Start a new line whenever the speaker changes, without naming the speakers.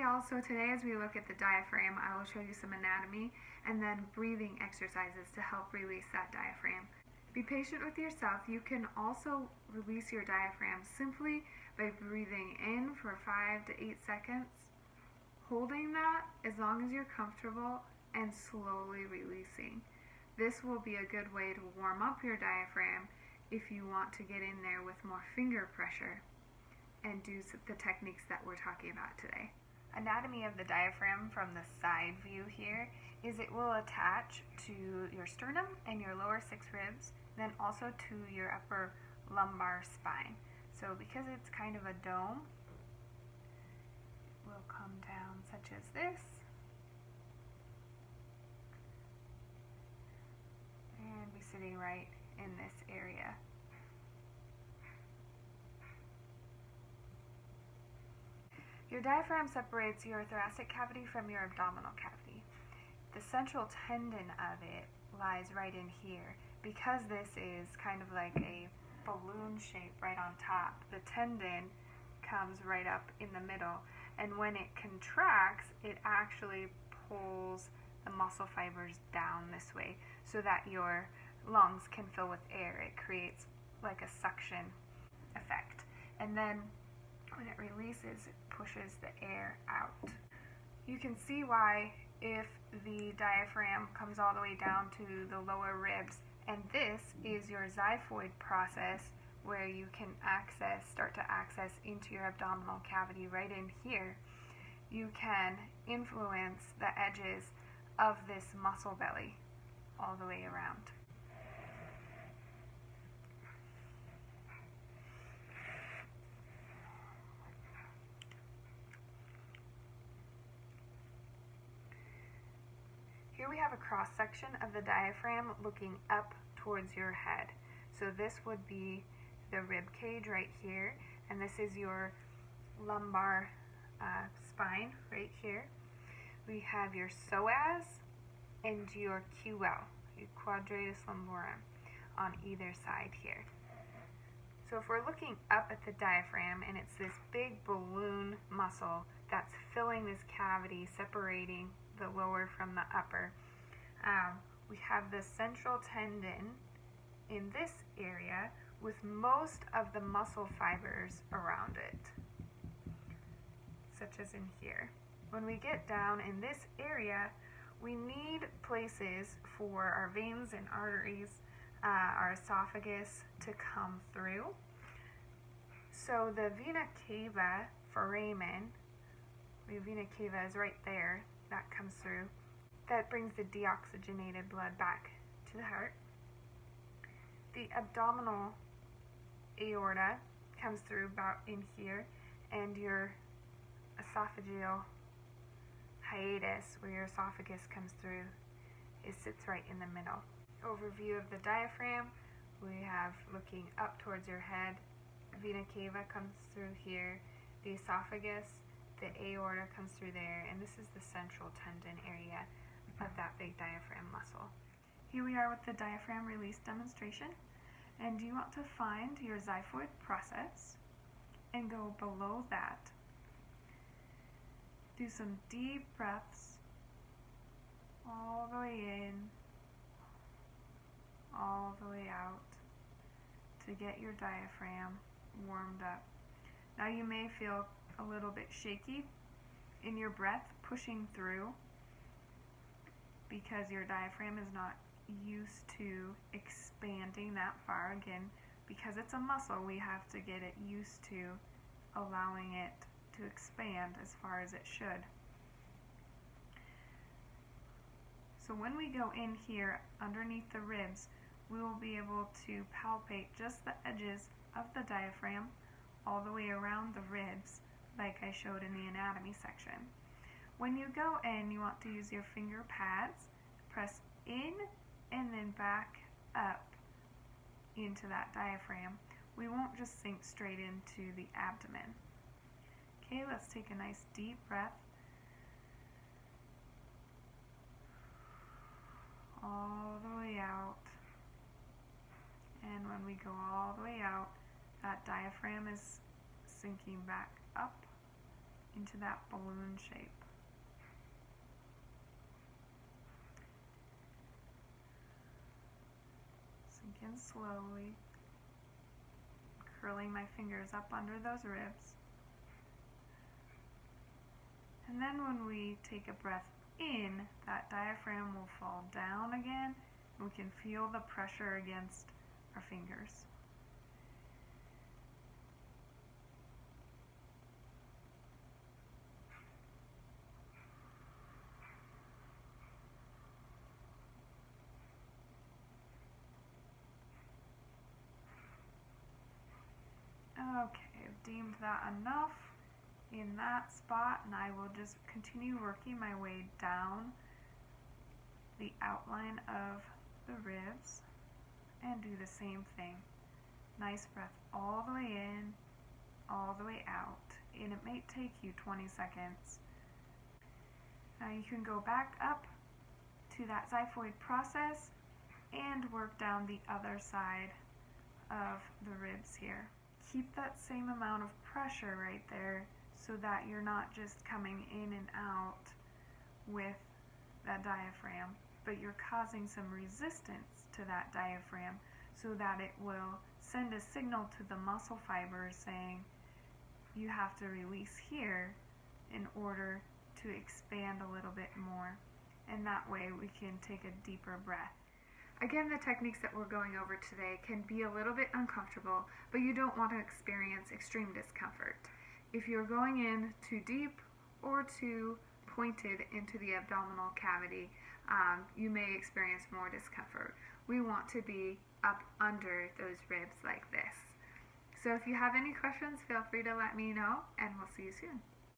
y'all, so today as we look at the diaphragm, I will show you some anatomy and then breathing exercises to help release that diaphragm. Be patient with yourself. You can also release your diaphragm simply by breathing in for 5 to 8 seconds, holding that as long as you're comfortable, and slowly releasing. This will be a good way to warm up your diaphragm if you want to get in there with more finger pressure and do the techniques that we're talking about today. Anatomy of the diaphragm from the side view here is it will attach to your sternum and your lower 6 ribs, then also to your upper lumbar spine. So because it's kind of a dome, it will come down such as this, and be sitting right in this area. Your diaphragm separates your thoracic cavity from your abdominal cavity. The central tendon of it lies right in here. Because this is kind of like a balloon shape right on top, the tendon comes right up in the middle, and when it contracts, it actually pulls the muscle fibers down this way so that your lungs can fill with air. It creates like a suction effect. And then when it releases, it pushes the air out. You can see why if the diaphragm comes all the way down to the lower ribs, and this is your xiphoid process where you can start to access into your abdominal cavity right in here. You can influence the edges of this muscle belly all the way around. Here we have a cross section of the diaphragm looking up towards your head. So this would be the rib cage right here, and this is your lumbar spine right here. We have your psoas and your QL, your quadratus lumborum, on either side here. So if we're looking up at the diaphragm, and it's this big balloon muscle that's filling this cavity, separating the lower from the upper, we have the central tendon in this area with most of the muscle fibers around it, such as in here. When we get down in this area, we need places for our veins and arteries, our esophagus to come through. So the vena cava foramen, the vena cava is right there, that comes through. That brings the deoxygenated blood back to the heart. The abdominal aorta comes through about in here, and your esophageal hiatus, where your esophagus comes through, it sits right in the middle. Overview of the diaphragm, we have looking up towards your head, vena cava comes through here, the esophagus, the aorta comes through there, and this is the central tendon area of that big diaphragm muscle. Here we are with the diaphragm release demonstration, and you want to find your xiphoid process and go below that. Do some deep breaths all the way in, all the way out to get your diaphragm warmed up. Now you may feel a little bit shaky in your breath pushing through because your diaphragm is not used to expanding that far. Again, because it's a muscle, we have to get it used to allowing it to expand as far as it should. So when we go in here underneath the ribs, we will be able to palpate just the edges of the diaphragm all the way around the ribs, like I showed in the anatomy section. When you go in, you want to use your finger pads, press in and then back up into that diaphragm. We won't just sink straight into the abdomen. Okay, let's take a nice deep breath. All the way out. And when we go all the way out, that diaphragm is sinking back up into that balloon shape. Sink in slowly, curling my fingers up under those ribs. And then when we take a breath in, that diaphragm will fall down again, and we can feel the pressure against our fingers. Okay, I've deemed that enough in that spot, and I will just continue working my way down the outline of the ribs and do the same thing. Nice breath all the way in, all the way out, and it may take you 20 seconds. Now you can go back up to that xiphoid process and work down the other side of the ribs here. Keep that same amount of pressure right there so that you're not just coming in and out with that diaphragm, but you're causing some resistance to that diaphragm so that it will send a signal to the muscle fibers saying you have to release here in order to expand a little bit more, and that way we can take a deeper breath. Again, the techniques that we're going over today can be a little bit uncomfortable, but you don't want to experience extreme discomfort. If you're going in too deep or too pointed into the abdominal cavity, you may experience more discomfort. We want to be up under those ribs like this. So if you have any questions, feel free to let me know, and we'll see you soon.